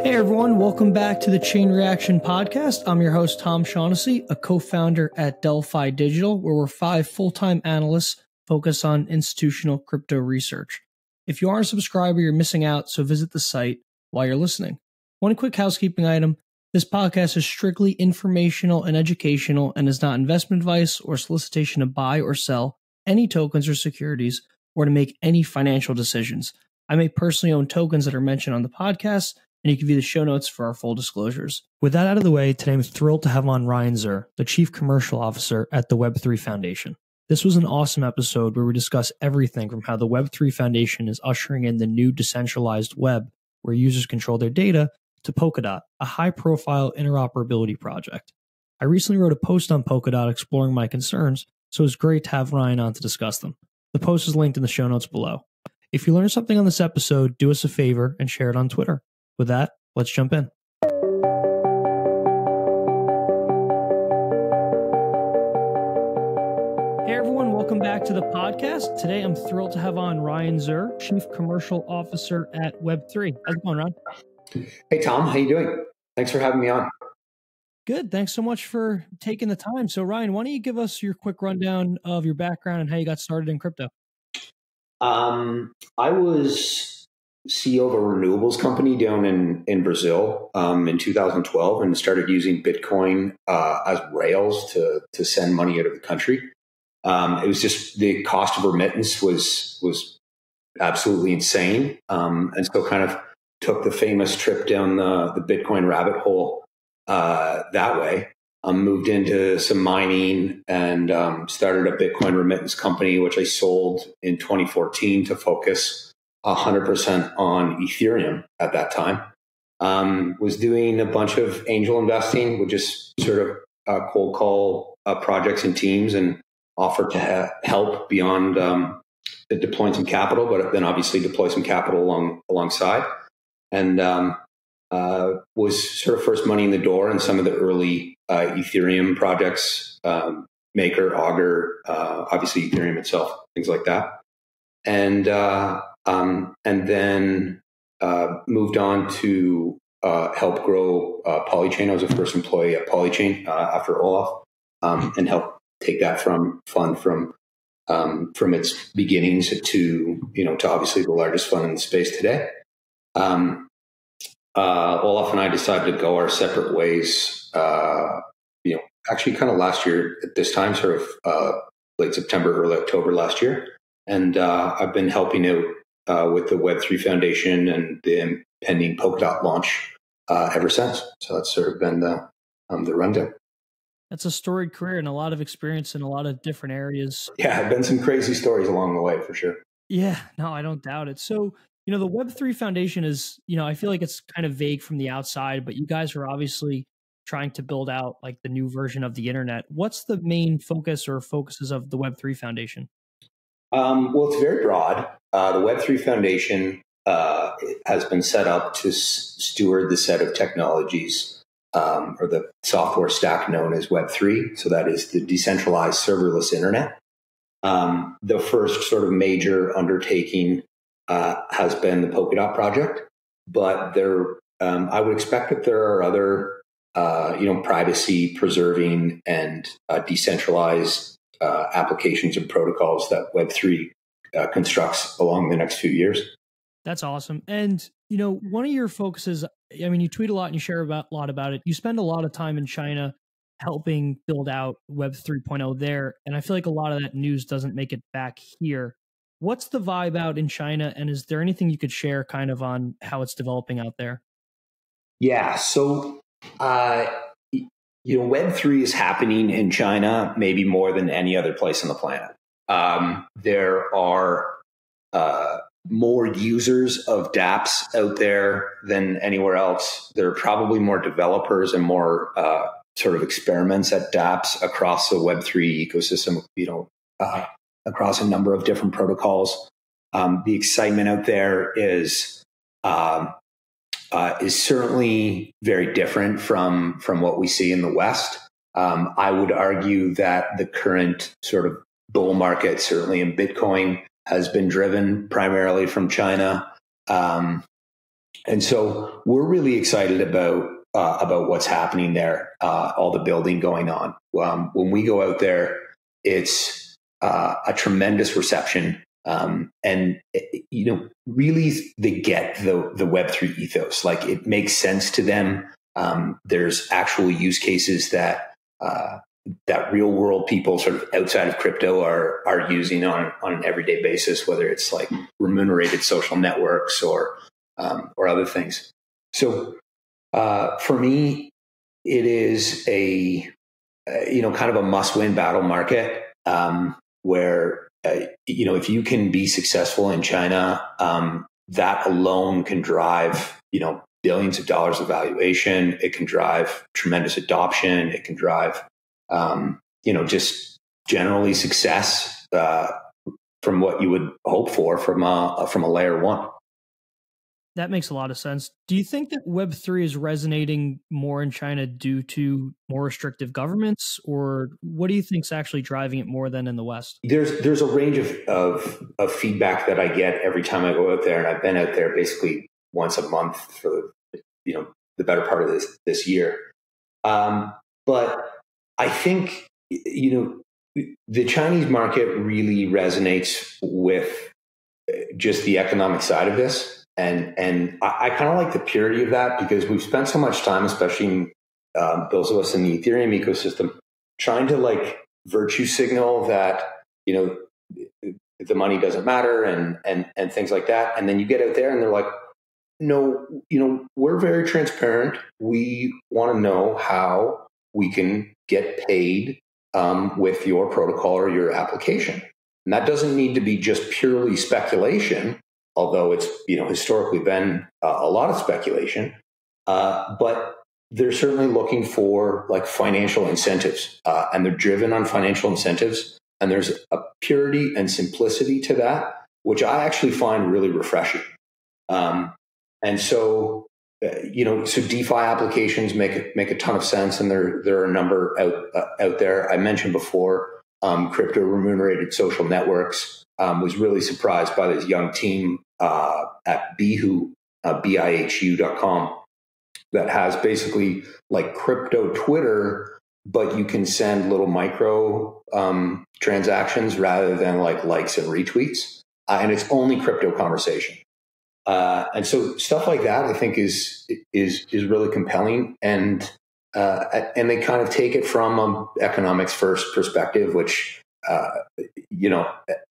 Hey everyone, welcome back to the Chain Reaction Podcast. I'm your host, Tom Shaughnessy, a co-founder at Delphi Digital, where we're 5 full-time analysts focused on institutional crypto research. If you aren't a subscriber, you're missing out, so visit the site while you're listening. One quick housekeeping item. This podcast is strictly informational and educational and is not investment advice or solicitation to buy or sell any tokens or securities or to make any financial decisions. I may personally own tokens that are mentioned on the podcast, and you can view the show notes for our full disclosures. With that out of the way, today I'm thrilled to have on Ryan Zurrer, the Chief Commercial Officer at the Web3 Foundation. This was an awesome episode where we discuss everything from how the Web3 Foundation is ushering in the new decentralized web where users control their data to Polkadot, a high-profile interoperability project. I recently wrote a post on Polkadot exploring my concerns, so it's great to have Ryan on to discuss them. The post is linked in the show notes below. If you learned something on this episode, do us a favor and share it on Twitter. With that, let's jump in. Hey everyone, welcome back to the podcast. Today I'm thrilled to have on Ryan Zurrer, Chief Commercial Officer at Web3. How's it going, Ron? Hey Tom, how you doing? Thanks for having me on. Good. Thanks so much for taking the time. So Ryan, why don't you give us your quick rundown of your background and how you got started in crypto? I was CEO of a renewables company down in Brazil in 2012 and started using Bitcoin as rails to send money out of the country. It was just the cost of remittance was absolutely insane. And so kind of took the famous trip down the Bitcoin rabbit hole that way. Moved into some mining and started a Bitcoin remittance company, which I sold in 2014 to focus 100% on Ethereum at that time. Was doing a bunch of angel investing, would just sort of cold call projects and teams and offer to help beyond deploying some capital, but then obviously deploy some capital alongside. And was sort of first money in the door in some of the early Ethereum projects, Maker, Augur, obviously Ethereum itself, things like that. And then moved on to help grow Polychain. I was a first employee at Polychain after Olaf, and helped take that from its beginnings to obviously the largest fund in the space today. Olaf and I decided to go our separate ways, actually kind of last year at this time, sort of late September, early October last year. And I've been helping out with the Web3 Foundation and the impending Polkadot launch ever since. So that's sort of been the rundown. That's a storied career and a lot of experience in a lot of different areas. Yeah, been some crazy stories along the way for sure. Yeah, no, I don't doubt it. So, the Web3 Foundation is, I feel like it's kind of vague from the outside, but you guys are obviously trying to build out like the new version of the internet. What's the main focus or focuses of the Web3 Foundation? Well, it's very broad. The Web3 Foundation has been set up to steward the set of technologies or the software stack known as Web3. So that is the decentralized serverless internet. The first sort of major undertaking has been the Polkadot project, but I would expect that there are other, privacy preserving and decentralized applications and protocols that Web3 constructs along the next few years. That's awesome. And, one of your focuses, you tweet a lot and you share a lot about it. You spend a lot of time in China helping build out Web 3.0 there. And I feel like a lot of that news doesn't make it back here. What's the vibe out in China? And is there anything you could share kind of on how it's developing out there? Yeah. So, Web3 is happening in China maybe more than any other place on the planet. There are more users of dApps out there than anywhere else. There are probably more developers and more sort of experiments at dApps across the Web3 ecosystem, across a number of different protocols. The excitement out there is certainly very different from what we see in the West. I would argue that the current sort of bull market, certainly in Bitcoin, has been driven primarily from China. And so we're really excited about what's happening there, all the building going on. When we go out there, it's a tremendous reception. And really they get the Web3 ethos. Like, it makes sense to them. There's actual use cases that real world people sort of outside of crypto are using on an everyday basis, whether it's like remunerated social networks or other things. So for me, it is a kind of a must-win battle market, where if you can be successful in China, that alone can drive billions of dollars of valuation. It can drive tremendous adoption. It can drive just generally success from what you would hope for from a layer one. That makes a lot of sense. Do you think that Web3 is resonating more in China due to more restrictive governments, or what do you think is actually driving it more than in the West? There's a range of feedback that I get every time I go out there, and I've been out there basically once a month for the better part of this year. But I think the Chinese market really resonates with just the economic side of this. And I kind of like the purity of that, because we've spent so much time, especially those of us in the Ethereum ecosystem, trying to like virtue signal that, the money doesn't matter and things like that. And then you get out there and they're like, no, we're very transparent. We want to know how we can get paid with your protocol or your application. And that doesn't need to be just purely speculation, although it's historically been a lot of speculation, but they're certainly looking for like financial incentives, and they're driven on financial incentives. And there's a purity and simplicity to that, which I actually find really refreshing. And so, so DeFi applications make a ton of sense, and there are a number out there. I mentioned before, crypto remunerated social networks. Was really surprised by this young team at Bihu, bihu.com, that has basically like crypto Twitter, but you can send little micro transactions rather than like likes and retweets, and it's only crypto conversation. And so stuff like that, I think, is really compelling, and they kind of take it from an economics first perspective, which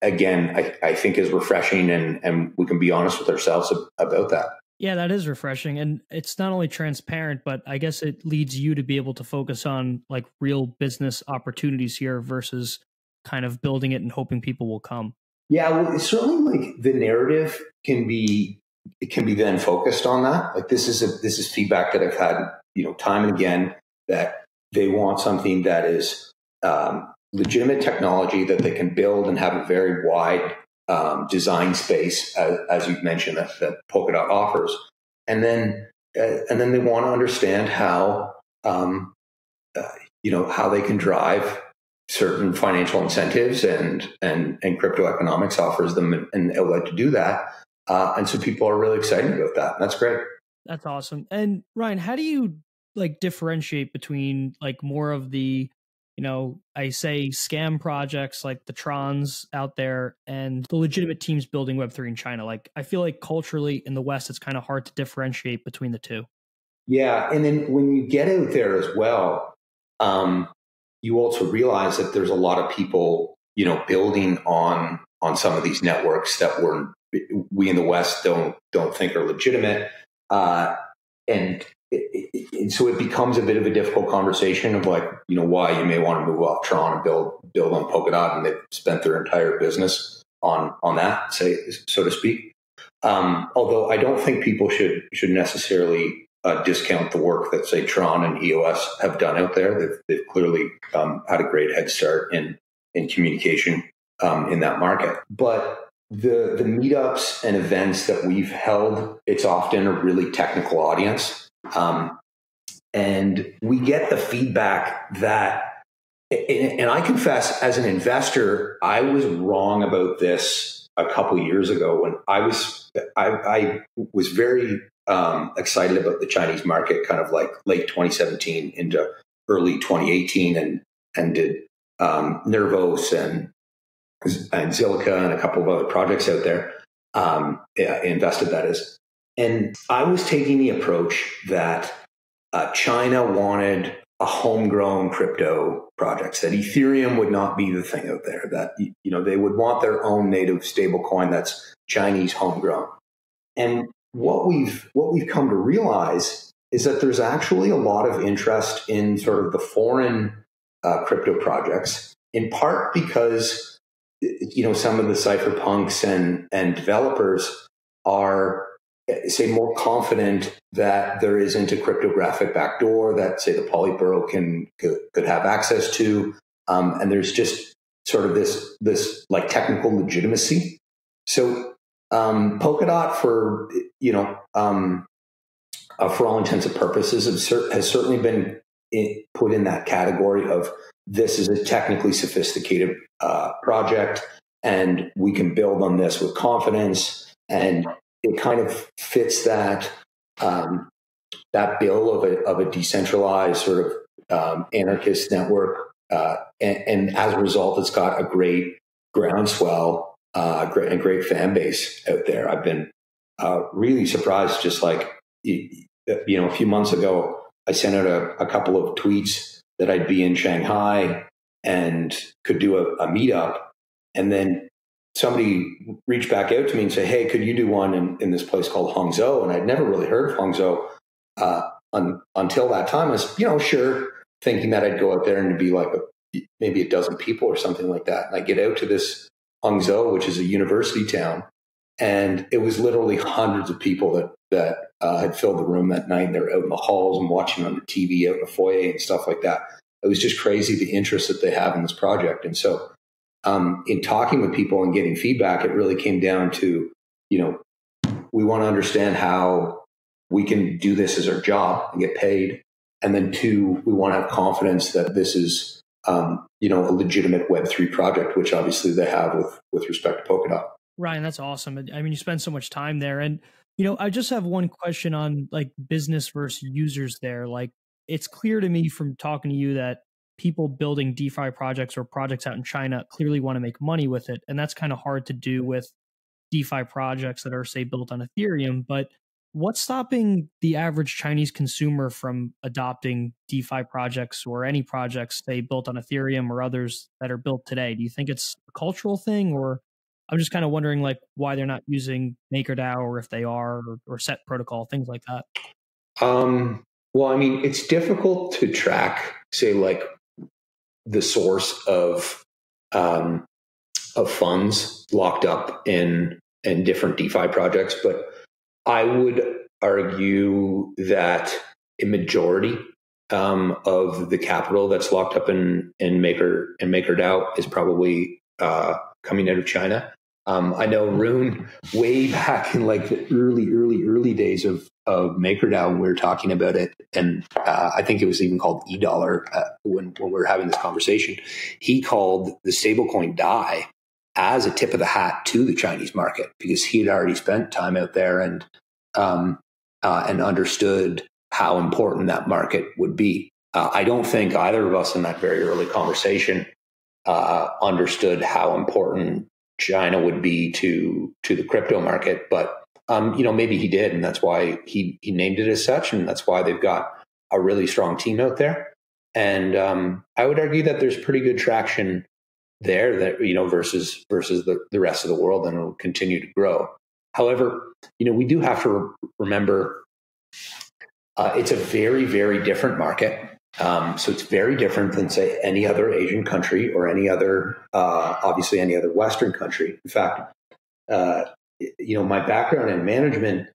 again, I think is refreshing, and we can be honest with ourselves about that. Yeah, that is refreshing. And it's not only transparent, but I guess it leads you to be able to focus on like real business opportunities here versus kind of building it and hoping people will come. Yeah, well, it's certainly like the narrative can be then focused on that. Like this is feedback that I've had, time and again, that they want something that is legitimate technology that they can build and have a very wide design space, as you've mentioned, that Polkadot offers, and then they want to understand how how they can drive certain financial incentives, and crypto economics offers them an outlet to do that, and so people are really excited about that. And that's great. That's awesome. And Ryan, how do you like differentiate between like more of the I say scam projects like the Trons out there and the legitimate teams building Web3 in China? Like, I feel like culturally in the West, it's kind of hard to differentiate between the two. Yeah. And then when you get out there as well, you also realize that there's a lot of people, building on some of these networks that we in the West don't think are legitimate. And so it becomes a bit of a difficult conversation of like, why you may want to move off Tron and build on Polkadot, and they've spent their entire business on that, so to speak. Although I don't think people should necessarily discount the work that, say, Tron and EOS have done out there. They've clearly had a great head start in communication in that market. But the meetups and events that we've held, it's often a really technical audience. And we get the feedback that, and I confess, as an investor, I was wrong about this a couple of years ago when I was very excited about the Chinese market, kind of like late 2017 into early 2018, and did Nervos and Zilliqa and a couple of other projects out there. Invested, that is. And I was taking the approach that China wanted a homegrown crypto projects, that Ethereum would not be the thing out there, that they would want their own native stablecoin that's Chinese homegrown. And what we've come to realize is that there's actually a lot of interest in sort of the foreign crypto projects, in part because some of the cypherpunks and developers are, say, more confident that there isn't a cryptographic backdoor that, say, the Polyboro could have access to, and there's just sort of this like technical legitimacy. So Polkadot, for all intents and purposes, has certainly been put in that category of, this is a technically sophisticated project, and we can build on this with confidence. And it kind of fits that bill of a decentralized sort of anarchist network, and as a result, it's got a great groundswell, a great fan base out there. I've been really surprised. Just like a few months ago, I sent out a couple of tweets that I'd be in Shanghai and could do a meetup, and then somebody reached back out to me and said, "Hey, could you do one in this place called Hangzhou?" And I'd never really heard of Hangzhou until that time. I was, sure, thinking that I'd go out there and it'd be like maybe a dozen people or something like that. And I get out to this Hangzhou, which is a university town, and it was literally hundreds of people that had filled the room that night. They were out in the halls and watching on the TV out in the foyer and stuff like that. It was just crazy, the interest that they have in this project. And so in talking with people and getting feedback, it really came down to, we want to understand how we can do this as our job and get paid. And then two, we want to have confidence that this is, a legitimate Web3 project, which obviously they have with respect to Polkadot. Ryan, that's awesome. I mean, you spend so much time there. And, I just have one question on like business versus users there. Like, it's clear to me from talking to you that people building DeFi projects or projects out in China clearly want to make money with it. And that's kind of hard to do with DeFi projects that are, say, built on Ethereum. But what's stopping the average Chinese consumer from adopting DeFi projects or any projects, say, built on Ethereum or others that are built today? Do you think it's a cultural thing, or I'm just kind of wondering like why they're not using MakerDAO, or if they are, or Set Protocol, things like that? Well, I mean, it's difficult to track, say, like the source of funds locked up in different DeFi projects, but I would argue that a majority of the capital that's locked up in MakerDAO is probably coming out of China. I know Rune, way back in like the early days of MakerDAO, when we were talking about it, and I think it was even called eDollar when we were having this conversation. He called the stablecoin DAI as a tip of the hat to the Chinese market, because he had already spent time out there and understood how important that market would be. I don't think either of us in that very early conversation understood how important China would be to the crypto market, but maybe he did, and that's why he named it as such, and that's why they've got a really strong team out there. And I would argue that there's pretty good traction there, that versus the rest of the world, and it will continue to grow. However, we do have to remember it's a very, very different market. So it's very different than, say, any other Asian country or any other, obviously any other Western country. In fact, my background in management,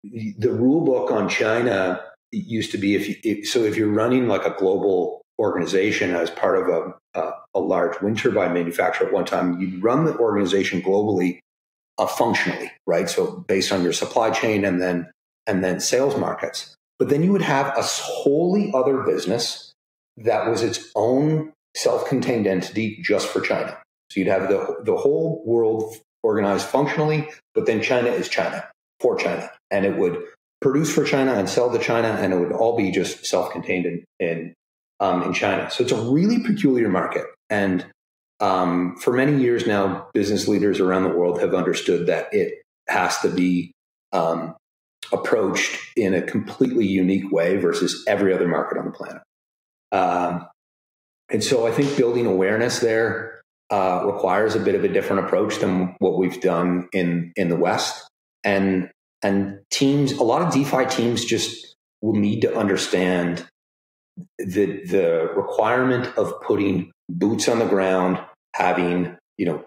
the rule book on China used to be if you're running like a global organization as part of a large wind turbine manufacturer at one time, you'd run the organization globally, functionally, right? So based on your supply chain and then sales markets. But then you would have a wholly other business that was its own self-contained entity just for China. So you'd have the whole world organized functionally, but then China is China. for China, and it would produce for China and sell to China, and it would all be just self-contained in China. So it's a really peculiar market, and for many years now, business leaders around the world have understood that it has to be approached in a completely unique way versus every other market on the planet. And so I think building awareness there requires a bit of a different approach than what we've done in the West. And teams, a lot of DeFi teams just will need to understand the requirement of putting boots on the ground, having,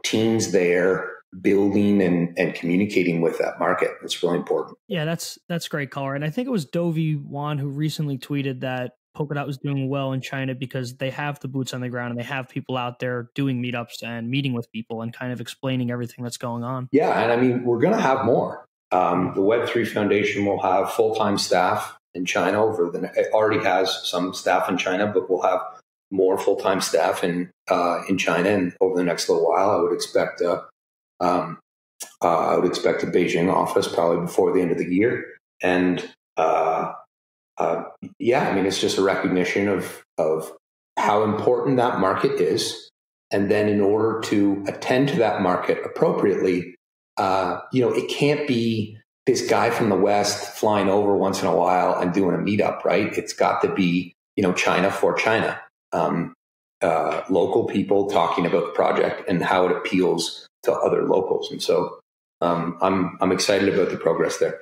teams there, building and communicating with that market. It's really important. Yeah, that's great color. And I think it was Dovey Wan who recently tweeted that Polkadot was doing well in China because they have the boots on the ground and they have people out there doing meetups and meeting with people and kind of explaining everything that's going on. Yeah, and I mean, we're going to have more. The Web3 Foundation will have full-time staff in China it already has some staff in China, but we'll have more full-time staff in China, and over the next little while, I would expect a Beijing office probably before the end of the year. And it's just a recognition of how important that market is, and then in order to attend to that market appropriately, it can't be this guy from the West flying over once in a while and doing a meetup, right? It's got to be, China for China. Local people talking about the project and how it appeals to other locals. And so I'm excited about the progress there.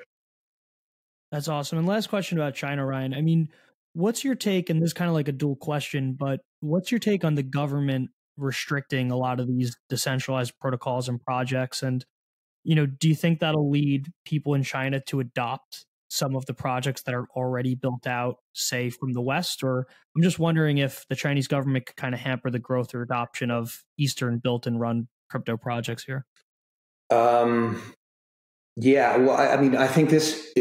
That's awesome. And last question about China, Ryan. I mean, what's your take, and this is kind of like a dual question, but what's your take on the government restricting a lot of these decentralized protocols and projects? And, do you think that'll lead people in China to adopt some of the projects that are already built out, say, from the West? Or I'm just wondering if the Chinese government could kind of hamper the growth or adoption of Eastern built and run crypto projects here. Yeah, well, I mean, I think this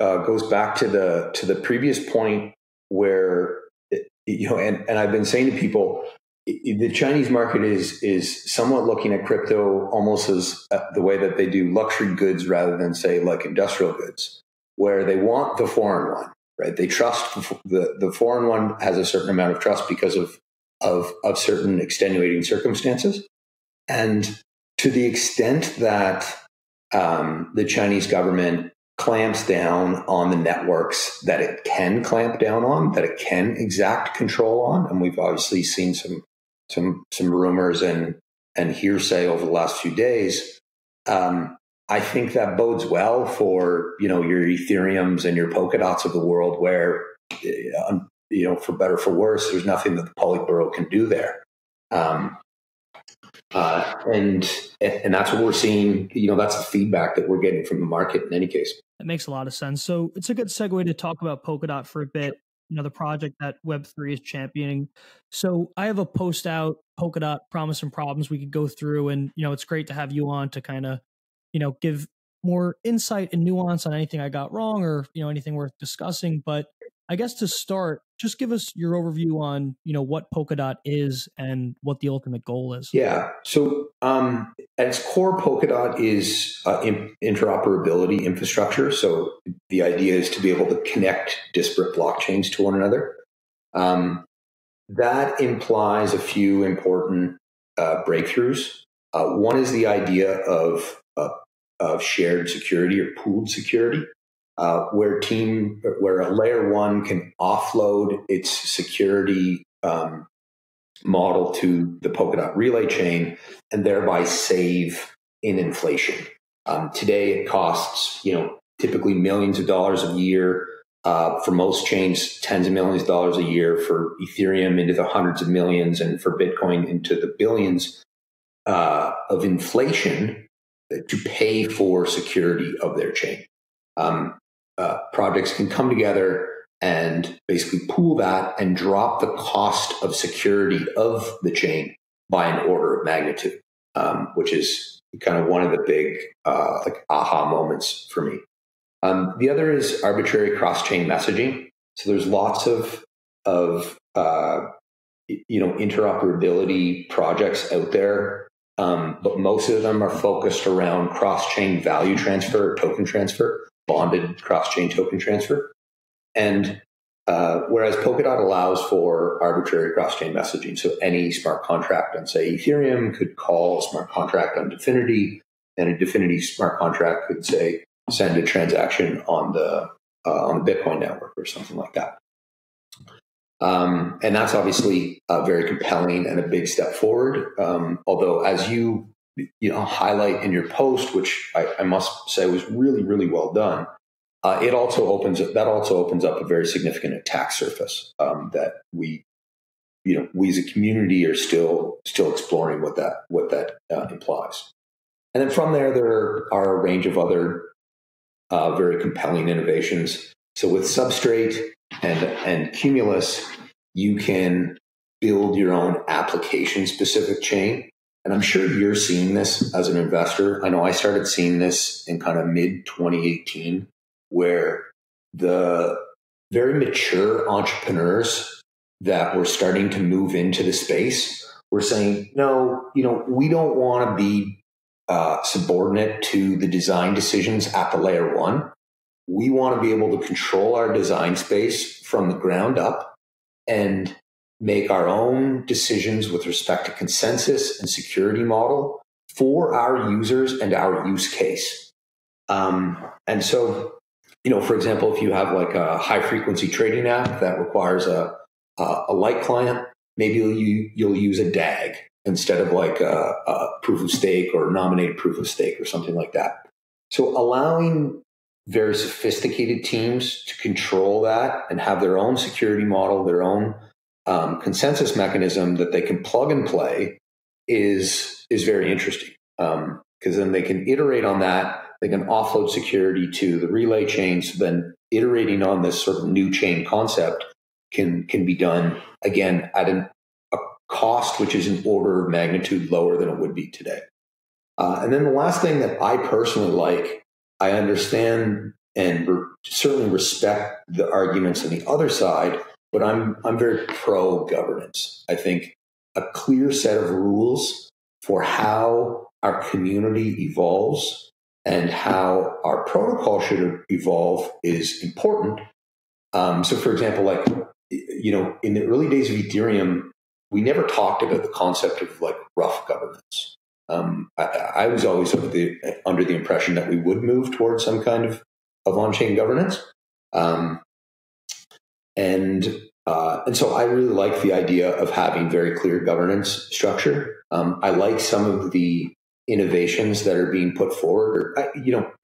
goes back to the previous point where, and I've been saying to people, the Chinese market is somewhat looking at crypto almost as the way that they do luxury goods rather than, say, like industrial goods, where they want the foreign one, right? They trust the foreign one has a certain amount of trust because of certain extenuating circumstances. And to the extent that the Chinese government clamps down on the networks that it can clamp down on, that it can exact control on, and we've obviously seen some rumors and hearsay over the last few days, I think that bodes well for, your Ethereums and your Polkadots of the world, where, for better or for worse, there's nothing that the Politburo can do there. And that's what we're seeing. That's the feedback that we're getting from the market in any case. That makes a lot of sense. So it's a good segue to talk about Polkadot for a bit, the project that Web3 is championing. So I have a post out, Polkadot Promise and Problems, we could go through, and, it's great to have you on to kind of, give more insight and nuance on anything I got wrong or, anything worth discussing. But I guess to start, just give us your overview on, what Polkadot is and what the ultimate goal is. Yeah. So at its core, Polkadot is interoperability infrastructure. So the idea is to be able to connect disparate blockchains to one another. That implies a few important breakthroughs. One is the idea of shared security or pooled security. Where a layer one can offload its security model to the Polkadot relay chain and thereby save in inflation. Today it costs, typically millions of dollars a year. For most chains, tens of millions of dollars a year. For Ethereum, into the hundreds of millions, and for Bitcoin, into the billions of inflation to pay for security of their chain. Projects can come together and basically pool that and drop the cost of security of the chain by an order of magnitude, which is kind of one of the big aha moments for me. The other is arbitrary cross-chain messaging. So there's lots of interoperability projects out there but most of them are focused around cross-chain value transfer, token transfer, bonded cross-chain token transfer. And whereas Polkadot allows for arbitrary cross-chain messaging, so any smart contract on, say, Ethereum could call a smart contract on Definity, and a Definity smart contract could, say, send a transaction on the Bitcoin network or something like that. And that's obviously very compelling and a big step forward. Although, as you highlight in your post, which I must say was really, really well done, it also opens up a very significant attack surface that we as a community are still exploring what that implies. And then from there are a range of other very compelling innovations. So with Substrate and Cumulus, you can build your own application-specific chain. And I'm sure you're seeing this as an investor. I know I started seeing this in kind of mid-2018, where the very mature entrepreneurs that were starting to move into the space were saying, no, we don't want to be subordinate to the design decisions at the layer one. We want to be able to control our design space from the ground up and make our own decisions with respect to consensus and security model for our users and our use case. And so, for example, if you have like a high frequency trading app that requires a light client, maybe you'll use a DAG instead of like a proof of stake or nominated proof of stake or something like that. So allowing very sophisticated teams to control that and have their own security model, their own consensus mechanism that they can plug and play is very interesting, because then they can iterate on that. They can offload security to the relay chains. Then iterating on this sort of new chain concept can be done again at a cost which is an order of magnitude lower than it would be today. And then the last thing that I personally like, I understand and certainly respect the arguments on the other side, but I'm very pro governance. I think a clear set of rules for how our community evolves and how our protocol should evolve is important. So, for example, like in the early days of Ethereum, we never talked about the concept of like rough governance. I was always under the impression that we would move towards some kind of on-chain governance. And so I really like the idea of having very clear governance structure. I like some of the innovations that are being put forward, or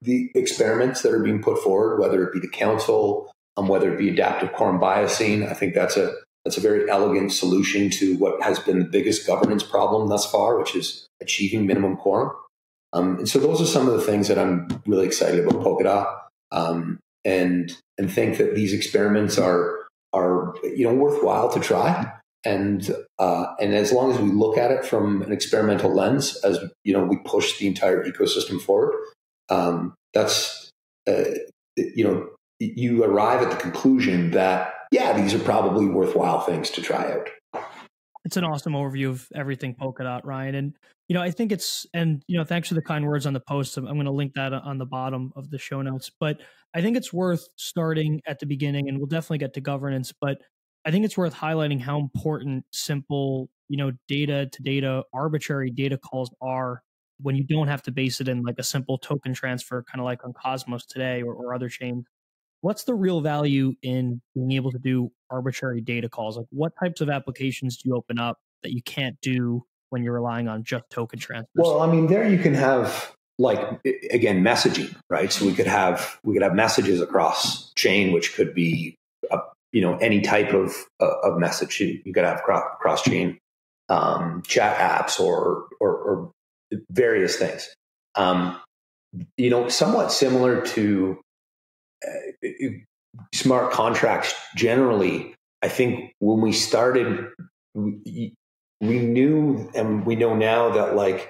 the experiments that are being put forward, whether it be the council, whether it be adaptive quorum biasing. I think that's a very elegant solution to what has been the biggest governance problem thus far, which is achieving minimum quorum. And so those are some of the things that I'm really excited about Polkadot, and think that these experiments are worthwhile to try. And as long as we look at it from an experimental lens, as we push the entire ecosystem forward, that's you arrive at the conclusion that these are probably worthwhile things to try out. It's an awesome overview of everything Polkadot, Ryan. And, I think thanks for the kind words on the post. I'm going to link that on the bottom of the show notes. But I think it's worth starting at the beginning, and we'll definitely get to governance. But I think it's worth highlighting how important simple, data to data, arbitrary data calls are when you don't have to base it in like a simple token transfer, kind of like on Cosmos today or other chains. What's the real value in being able to do arbitrary data calls? Like, what types of applications do you open up that you can't do when you're relying on just token transfers? Well, I mean, there you can have, like, again, messaging, right? So we could have messages across chain, which could be any type of message. You could have cross chain chat apps or various things. Somewhat similar to smart contracts generally. I think when we started, we knew, and we know now, that like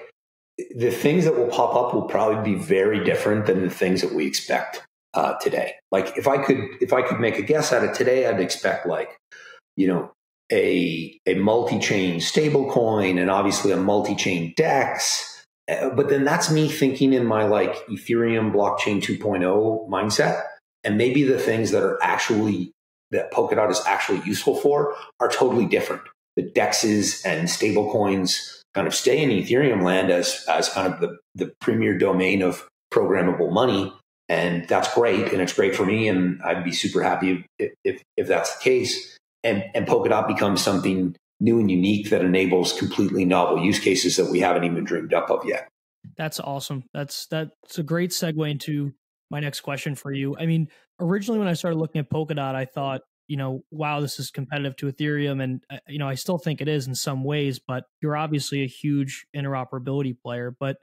the things that will pop up will probably be very different than the things that we expect today. Like if I could make a guess at it today, I'd expect like a multi-chain stablecoin and obviously a multi-chain DEX. But then that's me thinking in my like Ethereum blockchain 2.0 mindset. And maybe the things that Polkadot is actually useful for are totally different. The DEXs and stablecoins kind of stay in Ethereum land as kind of the premier domain of programmable money. And that's great. And it's great for me. And I'd be super happy if that's the case. And Polkadot becomes something new and unique that enables completely novel use cases that we haven't even dreamed up of yet. That's awesome. That's a great segue into my next question for you. I mean, originally when I started looking at Polkadot, I thought, wow, this is competitive to Ethereum. And, I still think it is in some ways, but you're obviously a huge interoperability player. But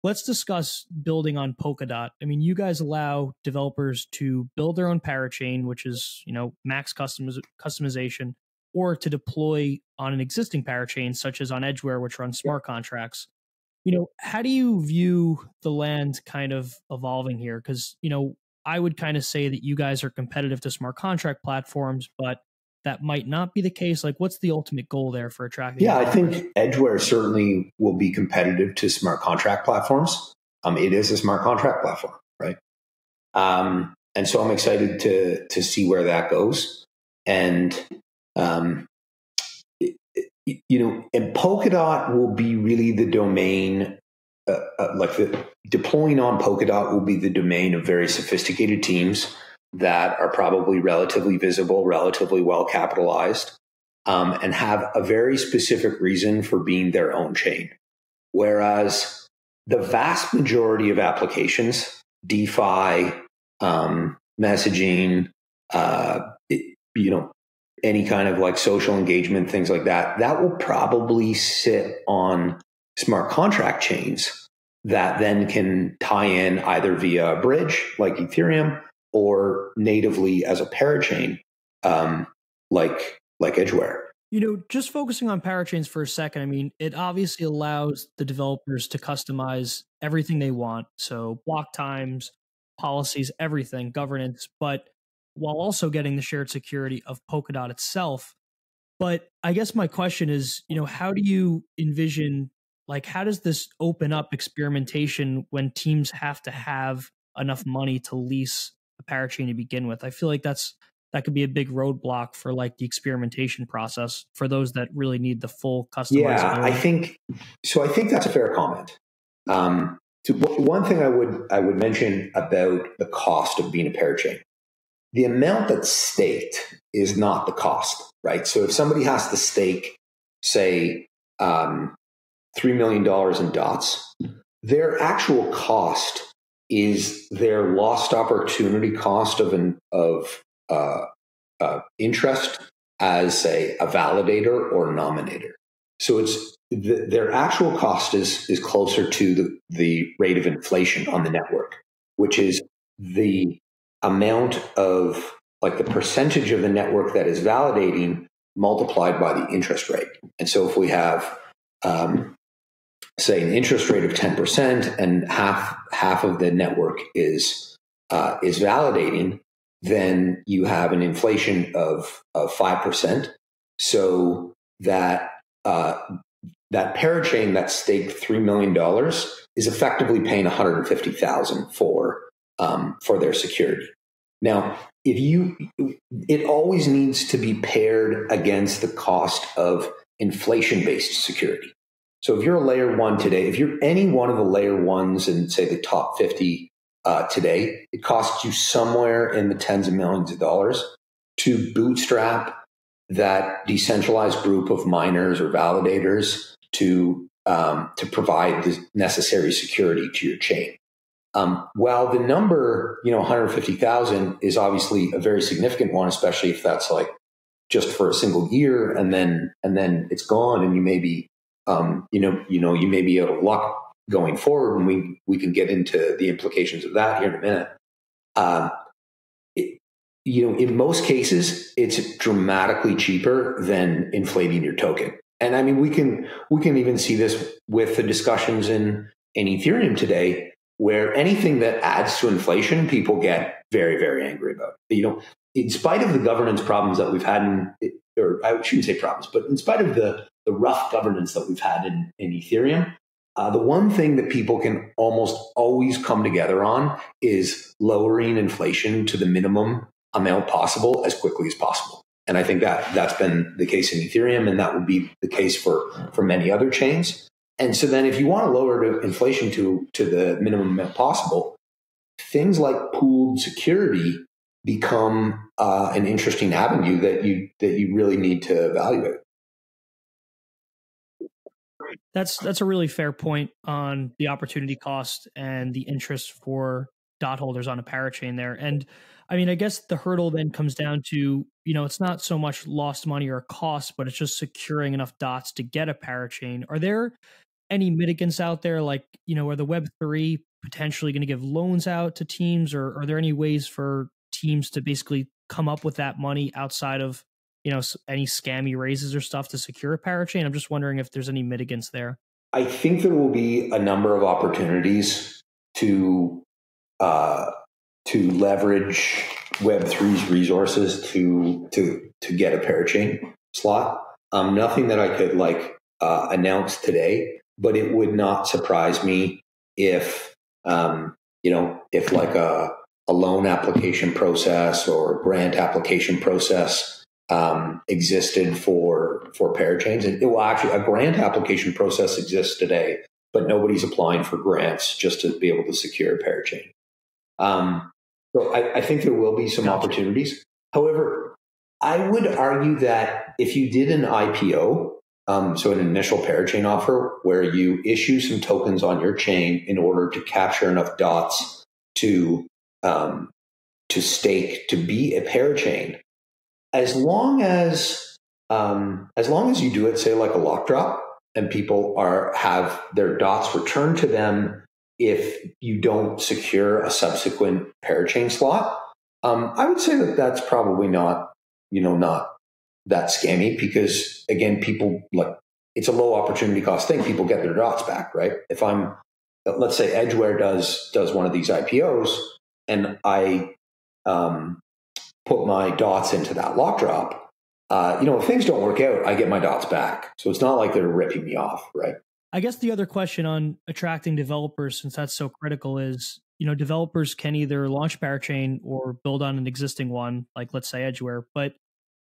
let's discuss building on Polkadot. I mean, you guys allow developers to build their own parachain, which is, max customization, or to deploy on an existing parachain, such as on Edgeware, which runs smart contracts. How do you view the land kind of evolving here? Because, I would kind of say that you guys are competitive to smart contract platforms, but that might not be the case. Like, what's the ultimate goal there for attracting? Yeah, I think Edgeware certainly will be competitive to smart contract platforms. It is a smart contract platform, right? And so I'm excited to see where that goes. And, and Polkadot will be really the domain, deploying on Polkadot will be the domain of very sophisticated teams that are probably relatively visible, relatively well capitalized, and have a very specific reason for being their own chain. Whereas the vast majority of applications, DeFi, messaging, any kind of like social engagement, things like that, that will probably sit on smart contract chains that then can tie in either via a bridge like Ethereum or natively as a parachain, like Edgeware. Just focusing on parachains for a second, I mean, it obviously allows the developers to customize everything they want. So block times, policies, everything, governance, but while also getting the shared security of Polkadot itself. But I guess my question is, how do you envision, like, how does this open up experimentation when teams have to have enough money to lease a parachain to begin with? I feel like that could be a big roadblock for like the experimentation process for those that really need the full customizability. Yeah, I think that's a fair comment. So one thing I would mention about the cost of being a parachain, the amount that's staked is not the cost, right? So if somebody has to stake, say, $3 million in dots, their actual cost is their lost opportunity cost of interest as, say, a validator or a nominator. So it's their actual cost is closer to the rate of inflation on the network, which is the amount of, like, the percentage of the network that is validating multiplied by the interest rate. And so if we have, say, an interest rate of 10% and half of the network is validating, then you have an inflation of 5%. So that parachain that staked $3 million is effectively paying $150,000 for their security. Now, it always needs to be paired against the cost of inflation-based security. So if you're a layer one today, if you're any one of the layer ones in, say, the top 50 today, it costs you somewhere in the tens of millions of dollars to bootstrap that decentralized group of miners or validators to provide the necessary security to your chain. While the number, 150,000 is obviously a very significant one, especially if that's like just for a single year and then it's gone, and you may be, you may be out of luck going forward, and we can get into the implications of that here in a minute. In most cases, it's dramatically cheaper than inflating your token. And I mean, we can even see this with the discussions in Ethereum today, where anything that adds to inflation, people get very, very angry about. in spite of the governance problems that we've had or I shouldn't say problems, but in spite of the rough governance that we've had in Ethereum, the one thing that people can almost always come together on is lowering inflation to the minimum amount possible as quickly as possible. And I think that that's been the case in Ethereum, and that would be the case for many other chains. And so then if you want to lower inflation to the minimum amount possible, things like pooled security become an interesting avenue that you really need to evaluate. That's a really fair point on the opportunity cost and the interest for dot holders on a parachain there. And I mean, I guess the hurdle then comes down to, it's not so much lost money or cost, but it's just securing enough dots to get a parachain. Are there any mitigants out there, like, are the Web3 potentially going to give loans out to teams, or are there any ways for teams to basically come up with that money outside of, any scammy raises or stuff to secure a parachain? I'm just wondering if there's any mitigants there. I think there will be a number of opportunities to leverage Web3's resources to get a parachain slot. Nothing that I could announce today, but it would not surprise me if if like a loan application process or a grant application process existed for parachains. And actually, a grant application process exists today, but nobody's applying for grants just to be able to secure a parachain. So I think there will be some opportunities. However, I would argue that if you did an IPO, so an initial parachain offer where you issue some tokens on your chain in order to capture enough dots to stake to be a parachain, as long as you do it, say like a lock drop, and people have their dots returned to them if you don't secure a subsequent parachain slot, I would say that that's probably not that scammy, because again, people it's a low opportunity cost thing. People get their dots back, right? If let's say Edgeware does one of these IPOs and I put my dots into that lock drop, if things don't work out, I get my dots back. So it's not like they're ripping me off, right? I guess the other question on attracting developers, since that's so critical, is, developers can either launch parachain or build on an existing one, like let's say Edgeware. But,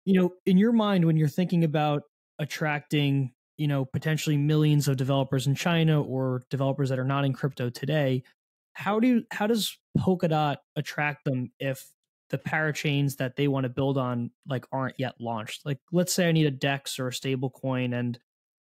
in your mind, when you're thinking about attracting, potentially millions of developers in China or developers that are not in crypto today, how does Polkadot attract them if the parachains that they want to build on aren't yet launched? Like, let's say I need a DEX or a stable coin, and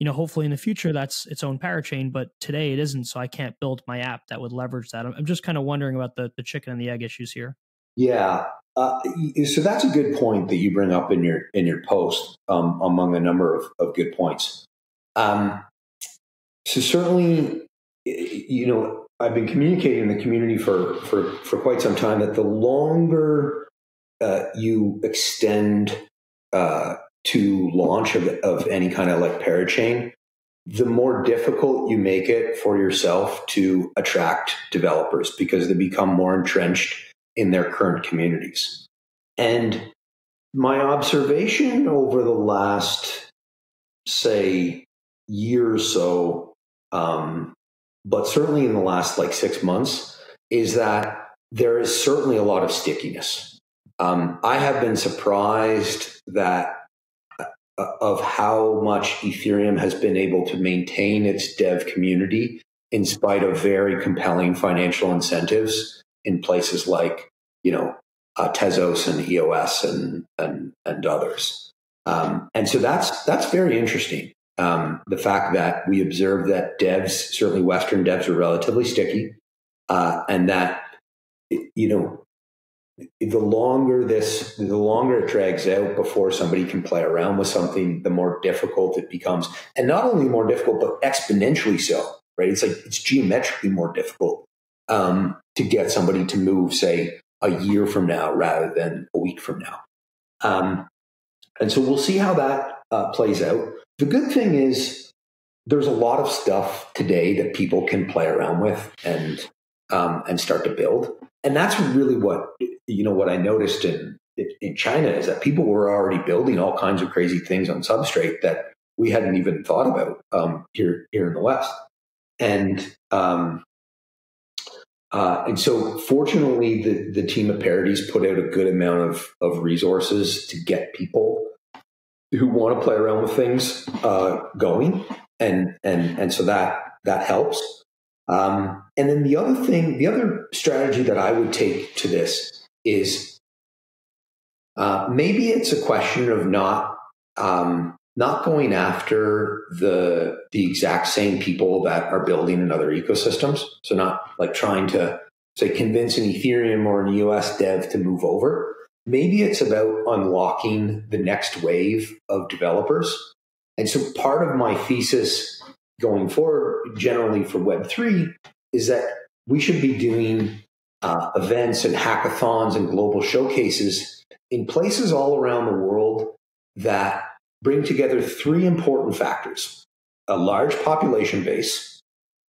hopefully in the future that's its own parachain, but today it isn't, so I can't build my app that would leverage that. I'm just kind of wondering about the chicken and the egg issues here. Yeah, so that's a good point that you bring up in your post, among a number of good points. So certainly, I've been communicating in the community for quite some time that the longer you extend to launch of any kind of parachain, the more difficult you make it for yourself to attract developers, because they become more entrenched in their current communities. And my observation over the last, say, year or so, but certainly in the last 6 months, is that there is certainly a lot of stickiness. I have been surprised of how much Ethereum has been able to maintain its dev community in spite of very compelling financial incentives in places like, Tezos and EOS and others. And so that's very interesting. The fact that we observe that devs, certainly Western devs, are relatively sticky, and that, the longer it drags out before somebody can play around with something, the more difficult it becomes. And not only more difficult, but exponentially so, right? It's geometrically more difficult to get somebody to move, say, a year from now rather than a week from now. And so we'll see how that plays out. The good thing is there's a lot of stuff today that people can play around with and start to build. And that's really what I noticed in in China is that people were already building all kinds of crazy things on substrate that we hadn't even thought about here in the West. And so fortunately, the team at Parodies put out a good amount of resources to get people who want to play around with things going. And so that helps. And then the other strategy that I would take to this is maybe it's a question of not going after the exact same people that are building in other ecosystems. So not like trying to, say, convince an Ethereum or an EOS dev to move over. Maybe it's about unlocking the next wave of developers. And so part of my thesis going forward, generally for Web3, is that we should be doing events and hackathons and global showcases in places all around the world that bring together three important factors: a large population base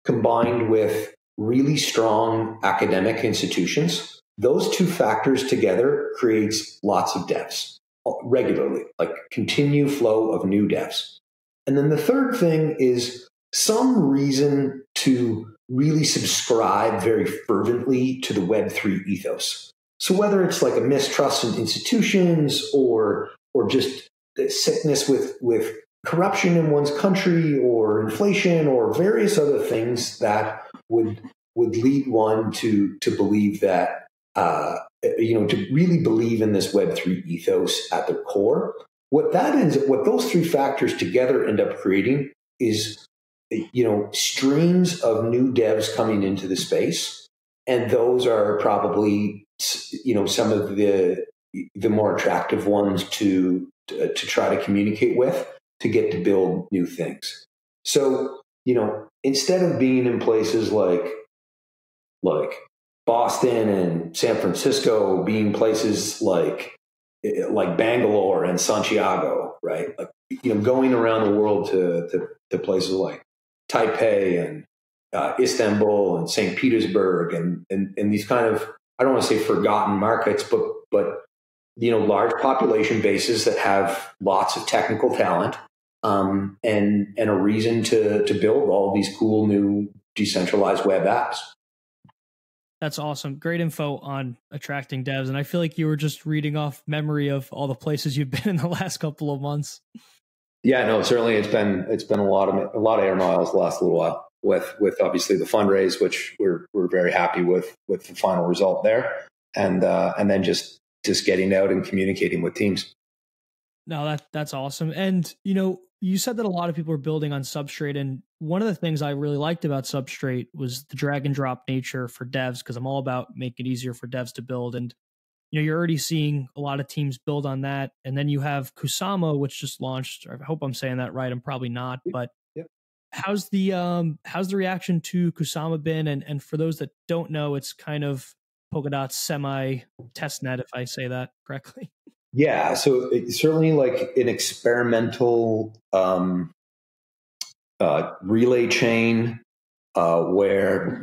combined with really strong academic institutions. Those two factors together creates lots of devs regularly, like continued flow of new devs. And then the third thing is some reason to really subscribe very fervently to the Web3 ethos. So whether it's like a mistrust in institutions or just sickness with corruption in one's country or inflation or various other things that would lead one to believe that to really believe in this Web3 ethos at the core. What those three factors together end up creating is streams of new devs coming into the space, and those are probably some of the more attractive ones to try to communicate with to get to build new things. So, instead of being in places like Boston and San Francisco, being places like Bangalore and Santiago, right? Like, going around the world to places like Taipei and Istanbul and St. Petersburg and these kind of, I don't want to say forgotten markets, but large population bases that have lots of technical talent, and a reason to build all these cool new decentralized web apps. That's awesome. Great info on attracting devs. And I feel like you were just reading off memory of all the places you've been in the last couple of months. Yeah, no, certainly it's been a lot of air miles the last little while with obviously the fundraise, which we're very happy with the final result there. And then just getting out and communicating with teams. No, that's awesome. And, you said that a lot of people are building on Substrate. And one of the things I really liked about Substrate was the drag and drop nature for devs, because I'm all about making it easier for devs to build. And, you're already seeing a lot of teams build on that. And then you have Kusama, which just launched. I hope I'm saying that right. I'm probably not. But how's the reaction to Kusama been? And for those that don't know, it's kind of Polkadot's semi-testnet, if I say that correctly. Yeah, so it's certainly like an experimental relay chain where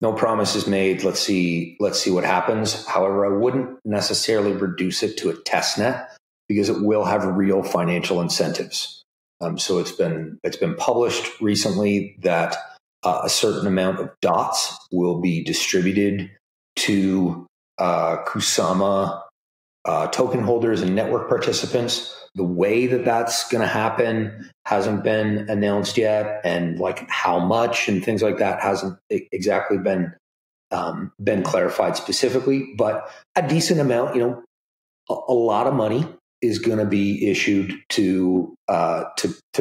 no promises made. Let's see what happens. However, I wouldn't necessarily reduce it to a testnet because it will have real financial incentives. So it's been published recently that a certain amount of dots will be distributed to Kusama token holders and network participants. The way that that's going to happen hasn't been announced yet, and like how much and things like that hasn't exactly been clarified specifically. But a decent amount, a lot of money is going to be issued to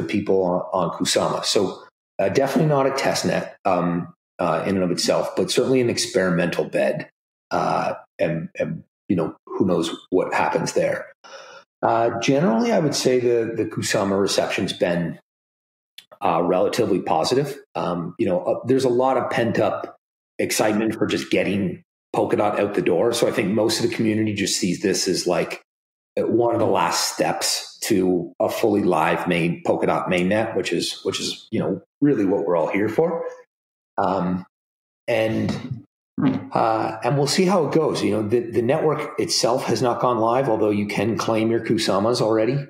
people on Kusama. So definitely not a test net in and of itself, but certainly an experimental bed, and who knows what happens there. Generally, I would say the Kusama reception's been relatively positive. There's a lot of pent up excitement for just getting Polkadot out the door. So I think most of the community just sees this as like one of the last steps to a fully live made Polkadot mainnet, which is really what we're all here for. And And we'll see how it goes. The network itself has not gone live, although you can claim your Kusamas already.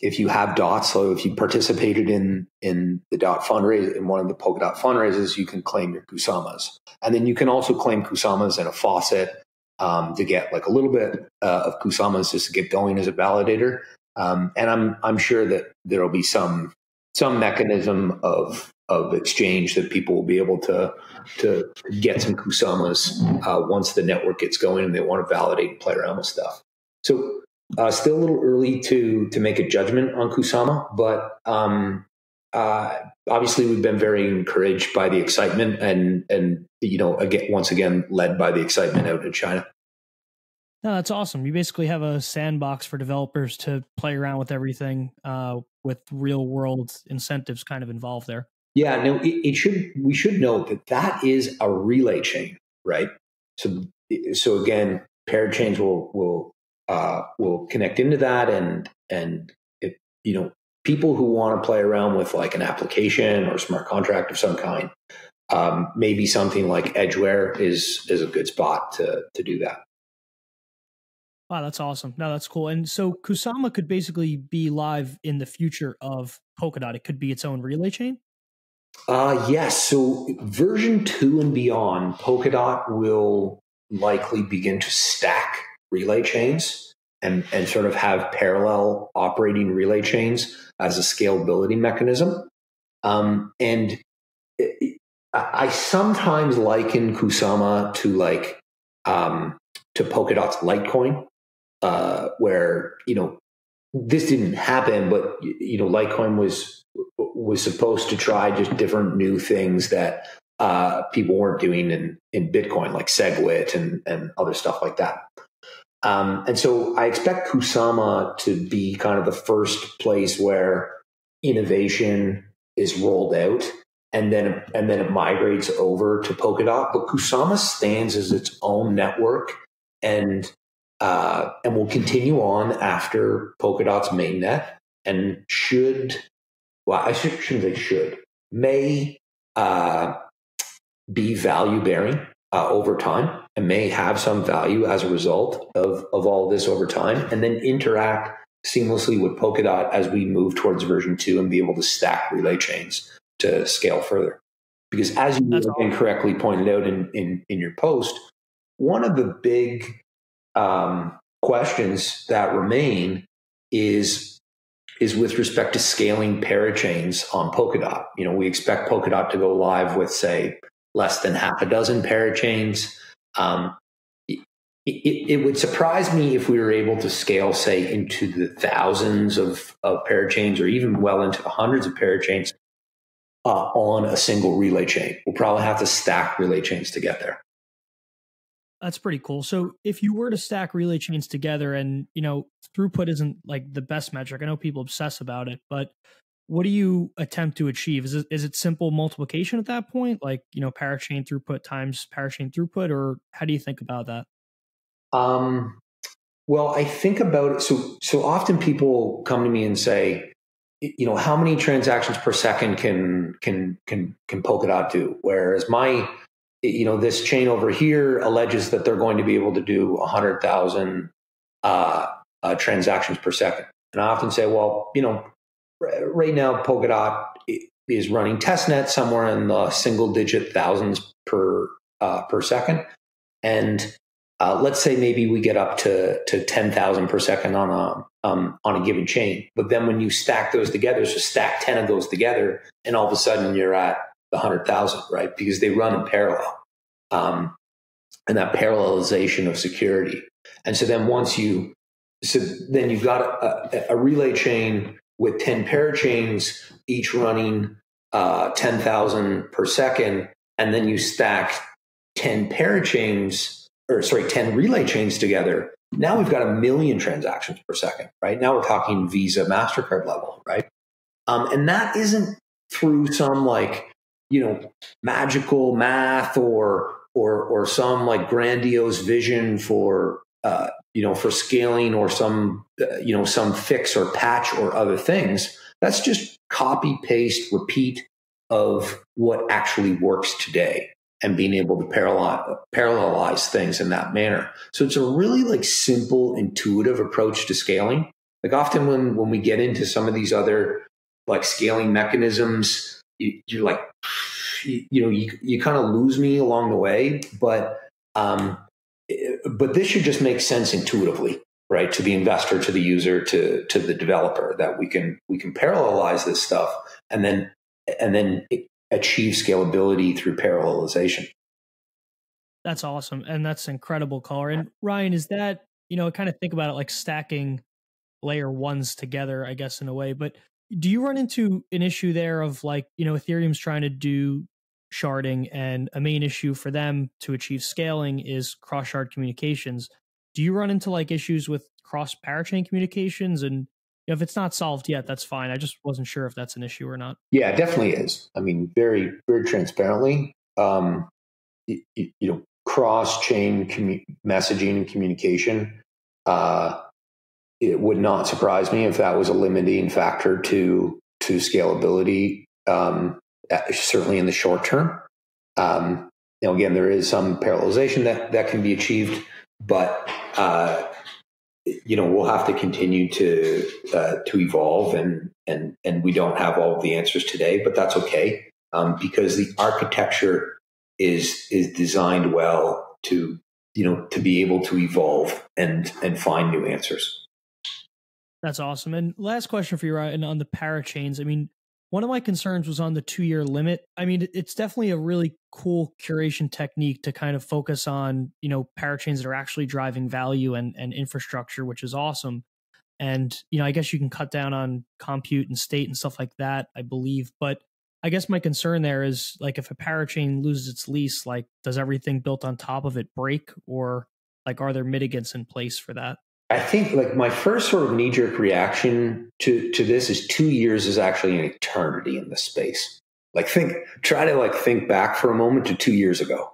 If you have dots, so if you participated in the dot fundraise, in one of the Polkadot fundraisers, you can claim your Kusamas. And then you can also claim Kusamas in a faucet to get like a little bit of Kusamas just to get going as a validator. And I'm sure that there'll be some mechanism of exchange that people will be able to get some Kusamas once the network gets going and they want to validate and play around with stuff. So still a little early to make a judgment on Kusama, but obviously we've been very encouraged by the excitement and once again led by the excitement out in China. No, that's awesome. You basically have a sandbox for developers to play around with everything with real world incentives kind of involved there. Yeah, no, we should note that is a relay chain, right? So again, paired chains will connect into that, and if, people who want to play around with like an application or smart contract of some kind, maybe something like Edgeware is a good spot to do that. Wow, that's awesome. No, that's cool. And so Kusama could basically be live in the future of Polkadot. It could be its own relay chain? Yes. So version 2 and beyond, Polkadot will likely begin to stack relay chains and sort of have parallel operating relay chains as a scalability mechanism. And I sometimes liken Kusama to Polkadot's Litecoin. Where this didn't happen, but Litecoin was supposed to try just different new things that people weren't doing in Bitcoin, like SegWit and other stuff like that. And so I expect Kusama to be kind of the first place where innovation is rolled out, and then it migrates over to Polkadot. But Kusama stands as its own network and will continue on after Polkadot's mainnet, and may be value bearing over time, and may have some value as a result of all this over time, and then interact seamlessly with Polkadot as we move towards version 2 and be able to stack relay chains to scale further. Because as you incorrectly pointed out in your post, one of the big questions that remain is with respect to scaling parachains on Polkadot. We expect Polkadot to go live with, say, less than half a dozen parachains. It would surprise me if we were able to scale, say, into the thousands of parachains, or even well into the hundreds of parachains on a single relay chain. We'll probably have to stack relay chains to get there. That's pretty cool. So if you were to stack relay chains together, and, throughput isn't like the best metric, I know people obsess about it, but what do you attempt to achieve? Is it simple multiplication at that point? Like, parachain throughput times parachain throughput, or how do you think about that? Well, I think about it. So often people come to me and say, how many transactions per second can Polkadot do? Whereas this chain over here alleges that they're going to be able to do 100,000 transactions per second. And I often say, well, right now Polkadot is running testnet somewhere in the single-digit thousands per second, and let's say maybe we get up to 10,000 per second on a given chain. But then when you stack those together, so stack 10 of those together, and all of a sudden you're at the 100,000, right? Because they run in parallel, and that parallelization of security. And so then then you've got a relay chain with 10 parachains, each running 10,000 per second, and then you stack 10 relay chains together. Now we've got 1 million transactions per second, right? Now we're talking Visa, MasterCard level, right? And that isn't through some magical math or some grandiose vision for scaling, or some fix or patch or other things. That's just copy, paste, repeat of what actually works today. and being able to parallelize things in that manner. So it's a really like simple, intuitive approach to scaling. Like often when we get into some of these other like scaling mechanisms, you're like, you kind of lose me along the way, but this should just make sense intuitively, right? To the investor, to the user, to the developer, that we can parallelize this stuff and then achieve scalability through parallelization. That's awesome. And that's incredible, color. And Ryan, is that, kind of think about it like stacking layer ones together, I guess, in a way, but do you run into an issue there of like, Ethereum's trying to do sharding and a main issue for them to achieve scaling is cross shard communications. Do you run into like issues with cross parachain communications? And if it's not solved yet, that's fine. I just wasn't sure if that's an issue or not. Yeah, it definitely is. I mean, very, very transparently, cross chain messaging and communication, it would not surprise me if that was a limiting factor to scalability, certainly in the short term. Again, there is some parallelization that can be achieved, but we'll have to continue to evolve, and we don't have all of the answers today, but that's okay, because the architecture is designed well to be able to evolve and find new answers. That's awesome. And last question for you, Ryan, on the parachains. I mean, one of my concerns was on the 2-year limit. I mean, it's definitely a really cool curation technique to kind of focus on, parachains that are actually driving value and infrastructure, which is awesome. And, I guess you can cut down on compute and state and stuff like that, I believe. But I guess my concern there is like, if a parachain loses its lease, like does everything built on top of it break, or like, are there mitigants in place for that? I think like my first sort of knee-jerk reaction to this is 2 years is actually an eternity in this space. Like try to think back for a moment to 2 years ago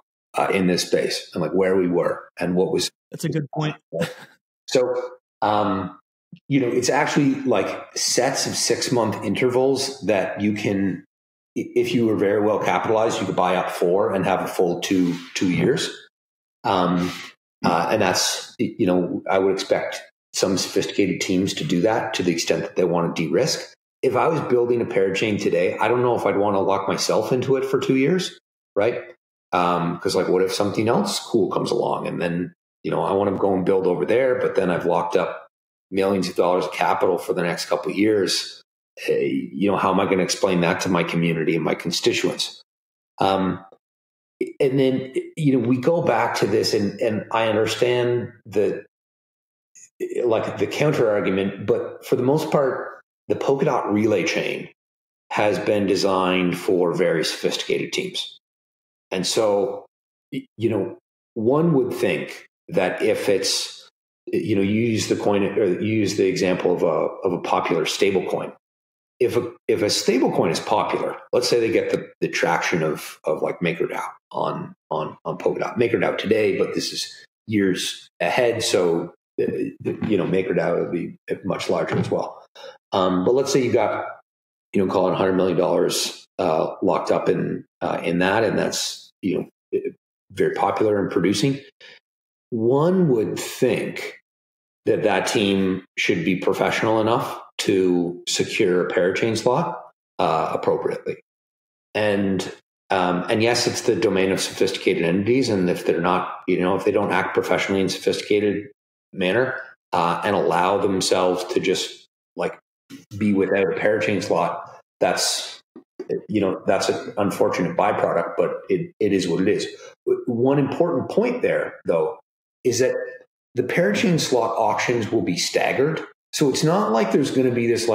in this space and like where we were and what was. That's a good point. So, it's actually like sets of 6-month intervals that you can, if you were very well capitalized, you could buy up for and have a full 2 years. And that's, I would expect some sophisticated teams to do that to the extent that they want to de-risk. If I was building a parachain today, I don't know if I'd want to lock myself into it for 2 years, right? Because what if something else cool comes along and then, I want to go and build over there, but then I've locked up millions of dollars of capital for the next couple of years. How am I going to explain that to my community and my constituents? And then, we go back to this and I understand the counter argument, but for the most part, the Polkadot relay chain has been designed for very sophisticated teams. And so, one would think that if it's, you use the coin or you use the example of a popular stable coin. If a stable coin is popular, let's say they get the traction of like MakerDAO on Polkadot. MakerDAO today, but this is years ahead. So, MakerDAO would be much larger as well. But let's say you got, call it $100 million locked up in that, and that's, very popular and producing. One would think that team should be professional enough to secure a parachain slot appropriately. And yes, it's the domain of sophisticated entities. And if they're not, if they don't act professionally in sophisticated manner and allow themselves to just be without a parachain slot, that's an unfortunate byproduct, but it is what it is. One important point there, though, is that the parachain slot auctions will be staggered. So it's not like there's going to be this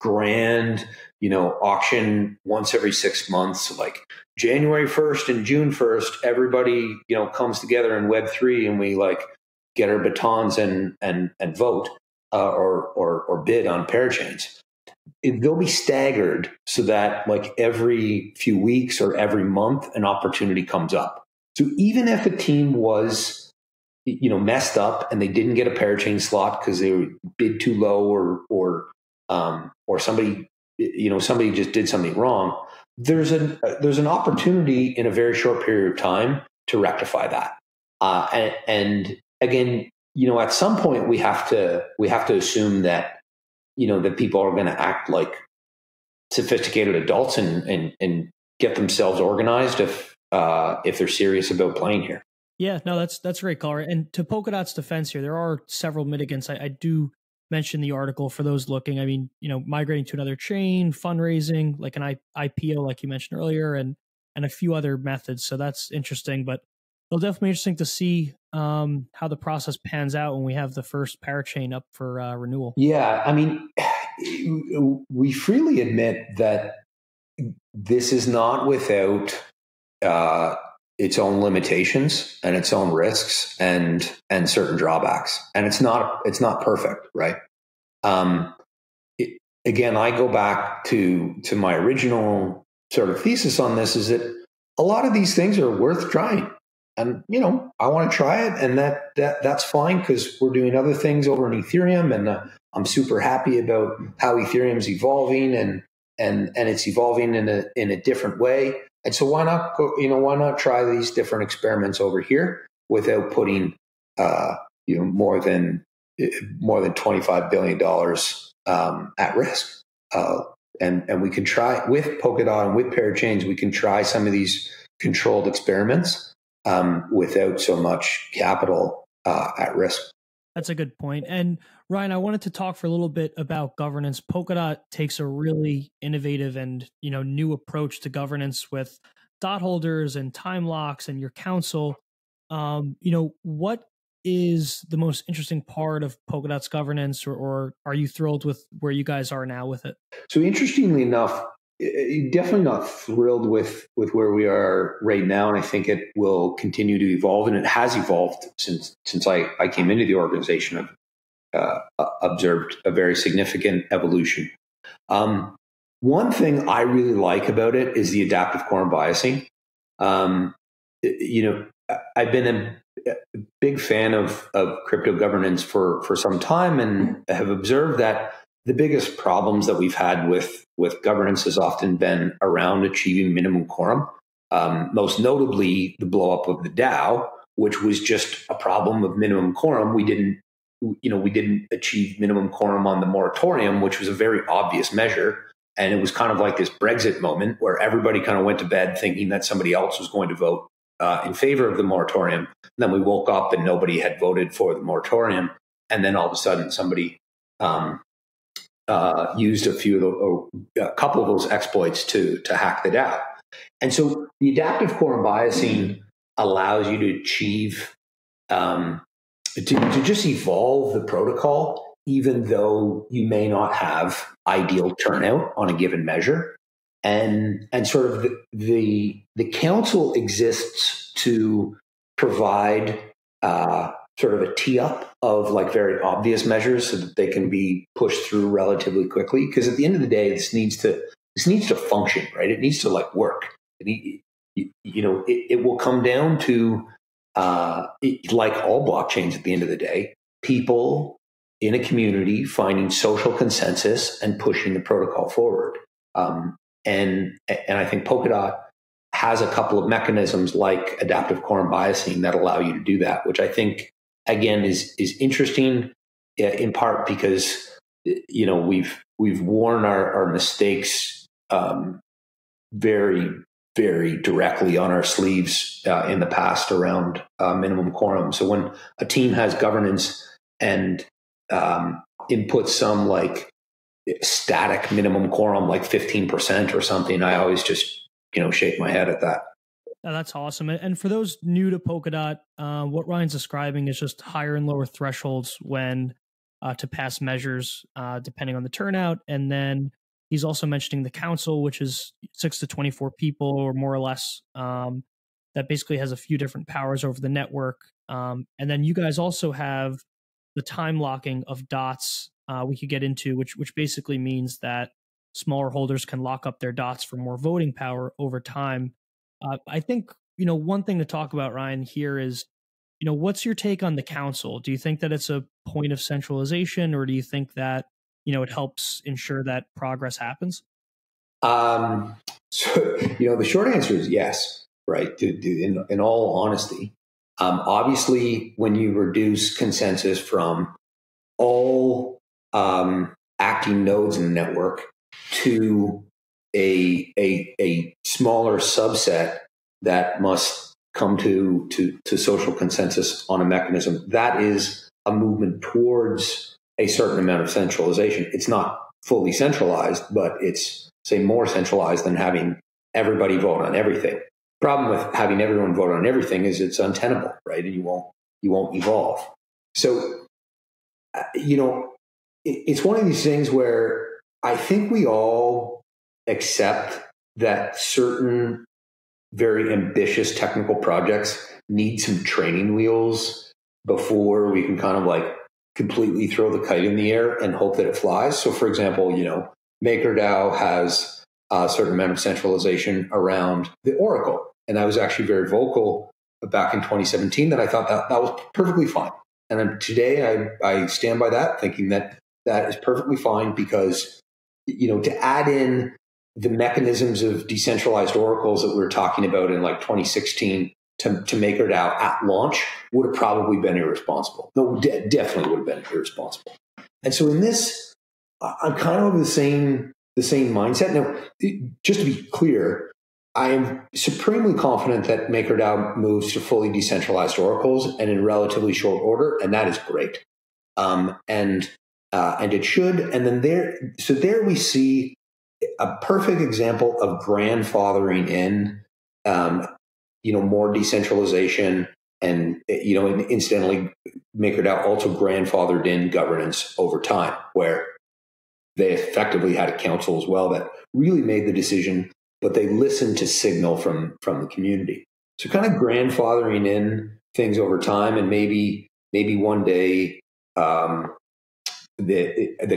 grand, auction once every 6 months, like January 1st and June 1st, everybody, comes together in Web3 and we get our batons and vote or bid on parachains. They'll be staggered so that every few weeks or every month, an opportunity comes up. So even if a team was messed up and they didn't get a parachain slot because they bid too low or somebody just did something wrong, there's an opportunity in a very short period of time to rectify that. And again, at some point we have to assume that, that people are going to act like sophisticated adults and get themselves organized if they're serious about playing here. Yeah, no, that's great, color. And to Polkadot's defense here, there are several mitigants. I do mention the article for those looking. I mean, migrating to another chain, fundraising, like an IPO, like you mentioned earlier, and a few other methods. So that's interesting. But it'll definitely be interesting to see how the process pans out when we have the first parachain up for renewal. Yeah, I mean, we freely admit that this is not without its own limitations and its own risks and certain drawbacks, and it's not perfect, right? Again, I go back to my original sort of thesis on this: is that a lot of these things are worth trying, and I want to try it, and that's fine because we're doing other things over in Ethereum, and I'm super happy about how Ethereum's evolving, and it's evolving in a different way. And so why not try these different experiments over here without putting more than $25 billion at risk? And we can try with Polkadot and with parachains, we can try some of these controlled experiments without so much capital at risk. That's a good point. And Ryan, I wanted to talk for a little bit about governance. Polkadot takes a really innovative and new approach to governance with dot holders and time locks and your council. What is the most interesting part of Polkadot's governance, or are you thrilled with where you guys are now with it? So interestingly enough, definitely not thrilled with where we are right now, and I think it will continue to evolve, and it has evolved since I came into the organization. I've observed a very significant evolution. One thing I really like about it is the adaptive quorum biasing. I've been a big fan of crypto governance for some time, and have observed that the biggest problems that we've had with governance has often been around achieving minimum quorum. Most notably, the blow up of the DAO, which was just a problem of minimum quorum. We didn't achieve minimum quorum on the moratorium, which was a very obvious measure. And it was kind of like this Brexit moment where everybody kind of went to bed thinking that somebody else was going to vote in favor of the moratorium. And then we woke up and nobody had voted for the moratorium. And then all of a sudden somebody used a couple of those exploits to hack the DAO. And so the adaptive quorum biasing allows you to achieve, to just evolve the protocol, even though you may not have ideal turnout on a given measure. And sort of the council exists to provide sort of a tee up of like very obvious measures so that they can be pushed through relatively quickly. Because at the end of the day, this needs to function, right? It needs to like work. It will come down to like all blockchains at the end of the day, people in a community finding social consensus and pushing the protocol forward. And I think Polkadot has a couple of mechanisms like adaptive quorum biasing that allow you to do that, which I think again is interesting in part because we've worn our mistakes very, very directly on our sleeves in the past around minimum quorum. So when a team has governance and inputs some like static minimum quorum, like 15% or something, I always just shake my head at that. That's awesome. And for those new to Polkadot, what Ryan's describing is just higher and lower thresholds when to pass measures depending on the turnout. And then he's also mentioning the council, which is 6 to 24 people or more or less, that basically has a few different powers over the network. And then you guys also have the time locking of dots we could get into, which basically means that smaller holders can lock up their dots for more voting power over time. I think, one thing to talk about, Ryan, here is, what's your take on the council? Do you think that it's a point of centralization, or do you think that, it helps ensure that progress happens? So, the short answer is yes, right? In all honesty, obviously, when you reduce consensus from all acting nodes in the network to a smaller subset that must come to social consensus on a mechanism, that is a movement towards a certain amount of centralization. It's not fully centralized, but it's, say, more centralized than having everybody vote on everything. Problem with having everyone vote on everything is it's untenable, right? And you won't evolve. So, it's one of these things where I think we all accept that certain very ambitious technical projects need some training wheels before we can kind of like completely throw the kite in the air and hope that it flies. So, for example, MakerDAO has a certain amount of centralization around the Oracle. And I was actually very vocal back in 2017 that I thought that was perfectly fine. And then today I stand by that, thinking that is perfectly fine because, to add in the mechanisms of decentralized oracles that we were talking about in like 2016 to MakerDAO at launch would have probably been irresponsible. No, definitely would have been irresponsible. And so in this, I'm kind of of the same mindset. Now, just to be clear, I am supremely confident that MakerDAO moves to fully decentralized oracles and in relatively short order, and that is great. And it should. And then there we see a perfect example of grandfathering in, more decentralization, and incidentally, MakerDAO also grandfathered in governance over time, where they effectively had a council as well that really made the decision, but they listened to signal from the community. So kind of grandfathering in things over time, and maybe one day the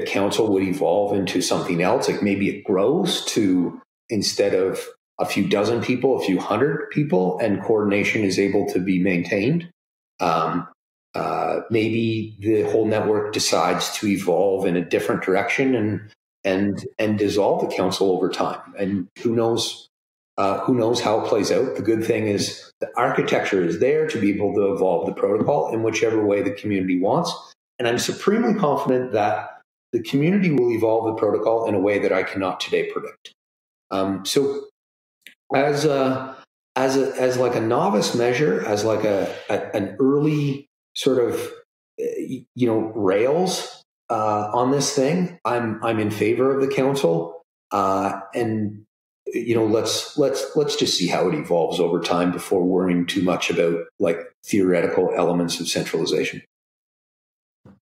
council would evolve into something else. Like maybe it grows to, instead of a few dozen people, a few hundred people, and coordination is able to be maintained. Maybe the whole network decides to evolve in a different direction and dissolve the council over time. And who knows how it plays out. The good thing is the architecture is there to be able to evolve the protocol in whichever way the community wants. And I'm supremely confident that the community will evolve the protocol in a way that I cannot today predict. So as like a novice measure, as like an early sort of rails on this thing, I'm in favor of the council, and let's just see how it evolves over time before worrying too much about like theoretical elements of centralization.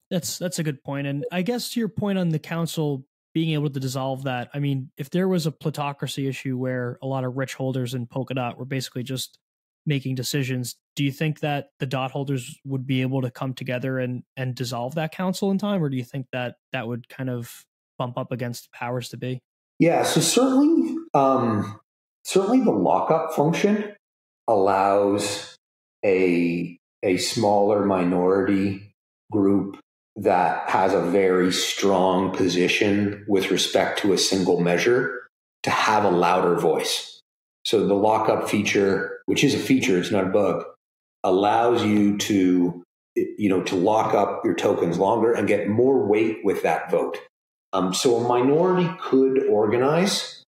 That's a good point. And I guess to your point on the council being able to dissolve that, I mean, if there was a plutocracy issue where a lot of rich holders in Polkadot were basically just making decisions, do you think that the dot holders would be able to come together and dissolve that council in time? Or do you think that would kind of bump up against the powers to be? Yeah, so certainly the lockup function allows a smaller minority group that has a very strong position with respect to a single measure to have a louder voice. So the lockup feature, which is a feature, it's not a bug, allows you to lock up your tokens longer and get more weight with that vote. So a minority could organize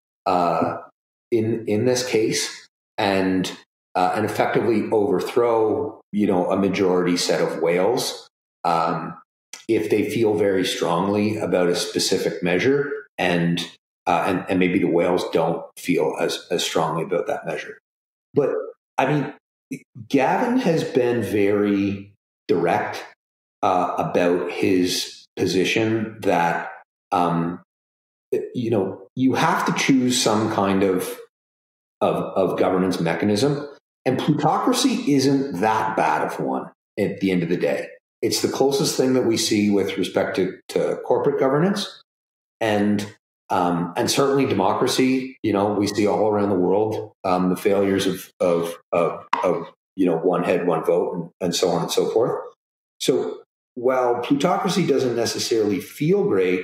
in this case and effectively overthrow a majority set of whales if they feel very strongly about a specific measure, and maybe the whales don't feel as strongly about that measure. But I mean, Gavin has been very direct about his position that you have to choose some kind of governance mechanism, and plutocracy isn't that bad of one at the end of the day. It's the closest thing that we see with respect to corporate governance, and certainly democracy. We see all around the world the failures of one head, one vote, and so on and so forth. So while plutocracy doesn't necessarily feel great,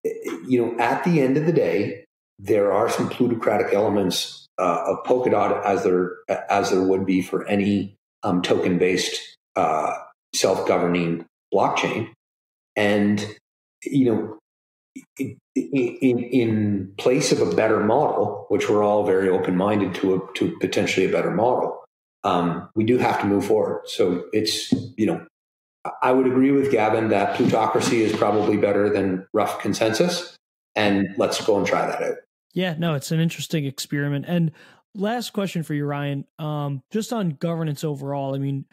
at the end of the day, there are some plutocratic elements of Polkadot as there would be for any token-based self-governing blockchain. And, in place of a better model, which we're all very open-minded to potentially a better model, we do have to move forward. So it's, I would agree with Gavin that plutocracy is probably better than rough consensus, and let's go and try that out. Yeah, no, it's an interesting experiment. And last question for you, Ryan, just on governance overall. I mean,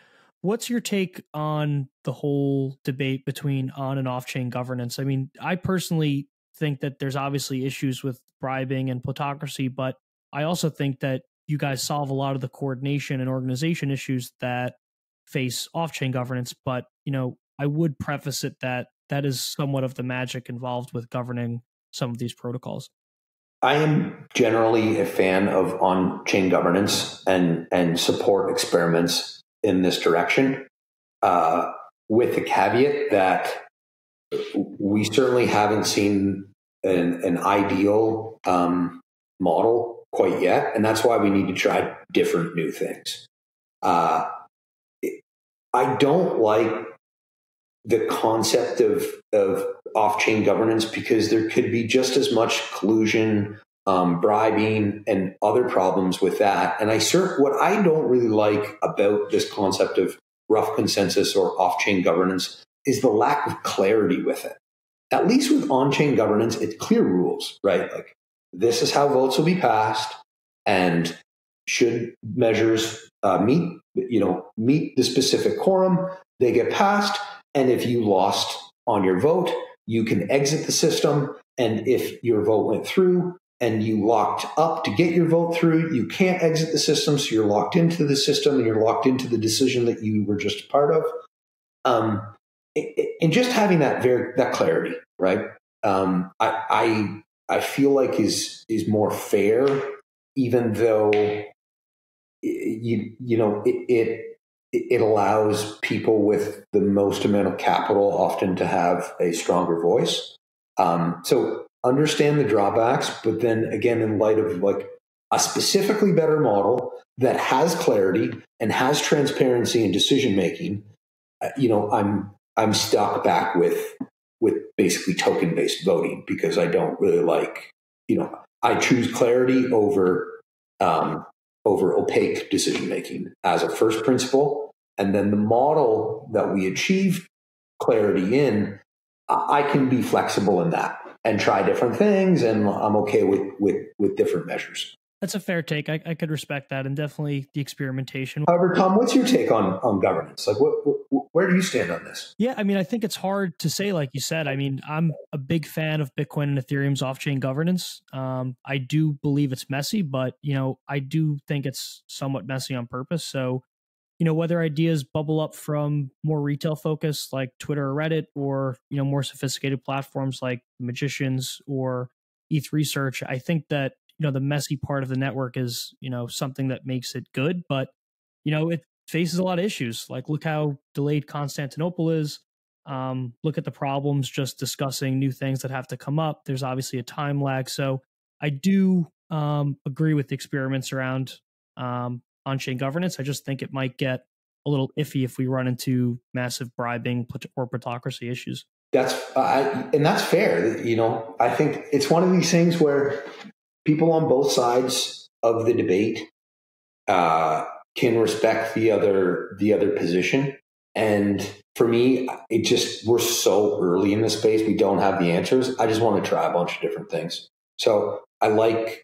what's your take on the whole debate between on and off chain governance? I mean, I personally think that there's obviously issues with bribing and plutocracy, but I also think that you guys solve a lot of the coordination and organization issues that face off chain governance. But, I would preface it that that is somewhat of the magic involved with governing some of these protocols. I am generally a fan of on-chain governance and support experiments in this direction, with the caveat that we certainly haven't seen an ideal model quite yet, and that's why we need to try different new things. I don't like the concept of off-chain governance because there could be just as much collusion, bribing, and other problems with that. And what I don't really like about this concept of rough consensus or off-chain governance is the lack of clarity with it. At least with on-chain governance, it's clear rules, right? Like, this is how votes will be passed, and should measures meet the specific quorum, they get passed. And if you lost on your vote, you can exit the system. And if your vote went through and you locked up to get your vote through, you can't exit the system. So you're locked into the system and you're locked into the decision that you were just a part of. And just having that clarity, right? I feel like is more fair, even though it allows people with the most amount of capital often to have a stronger voice. So understand the drawbacks, but then again, in light of like a specifically better model that has clarity and has transparency in decision making, I'm stuck back with basically token based voting because I don't really like, I choose clarity over opaque decision making as a first principle. And then the model that we achieve clarity in, I can be flexible in that and try different things, and I'm okay with different measures. That's a fair take. I could respect that, and definitely the experimentation. However, Tom, what's your take on governance? Like, where do you stand on this? Yeah, I mean, I think it's hard to say, like you said. I mean, I'm a big fan of Bitcoin and Ethereum's off-chain governance. I do believe it's messy, but, I do think it's somewhat messy on purpose. So, whether ideas bubble up from more retail focus like Twitter or Reddit, or, more sophisticated platforms like Magicians or ETH Research, I think that, the messy part of the network is, something that makes it good, but, it faces a lot of issues. Like, look how delayed Constantinople is. Look at the problems just discussing new things that have to come up. There's obviously a time lag. So I do agree with the experiments around on-chain governance. I just think it might get a little iffy if we run into massive bribing or plutocracy issues. And that's fair. I think it's one of these things where people on both sides of the debate can respect the other position. And for me, we're so early in the space, we don't have the answers. I just want to try a bunch of different things. So I like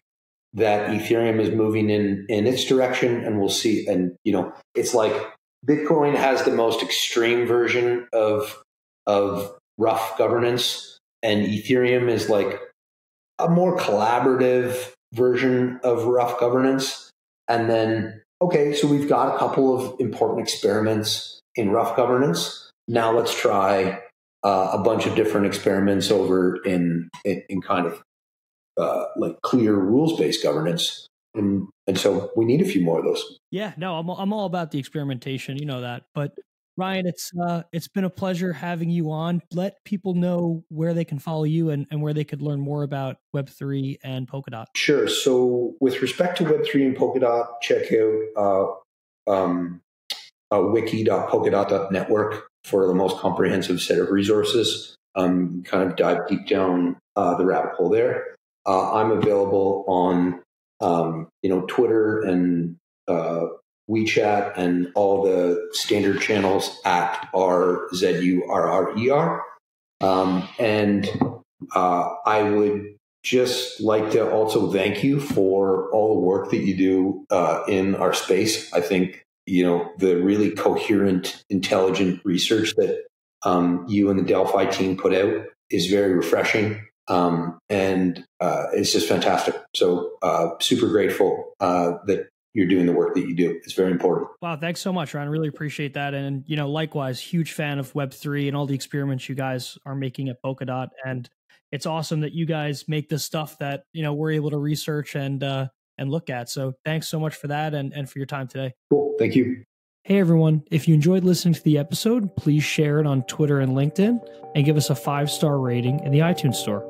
that Ethereum is moving in its direction, and we'll see. And, it's like Bitcoin has the most extreme version of rough governance, and Ethereum is like a more collaborative version of rough governance. And then, okay, so we've got a couple of important experiments in rough governance. Now let's try a bunch of different experiments over in kind of like clear rules-based governance. And so we need a few more of those. Yeah, no, I'm all about the experimentation, that. But Ryan, it's been a pleasure having you on. Let people know where they can follow you and where they could learn more about Web3 and Polkadot. Sure. So with respect to Web3 and Polkadot, check out wiki.polkadot.network for the most comprehensive set of resources. Kind of dive deep down the rabbit hole there. I'm available on Twitter and WeChat and all the standard channels at RZURRER. And I would just like to also thank you for all the work that you do in our space. I think, the really coherent, intelligent research that you and the Delphi team put out is very refreshing. And it's just fantastic. So super grateful that you're doing the work that you do. It's very important. Wow. Thanks so much, Ryan. I really appreciate that. And, likewise, huge fan of Web3 and all the experiments you guys are making at Polkadot. And it's awesome that you guys make the stuff that, we're able to research and look at. So thanks so much for that and for your time today. Cool. Thank you. Hey, everyone. If you enjoyed listening to the episode, please share it on Twitter and LinkedIn and give us a 5-star rating in the iTunes store.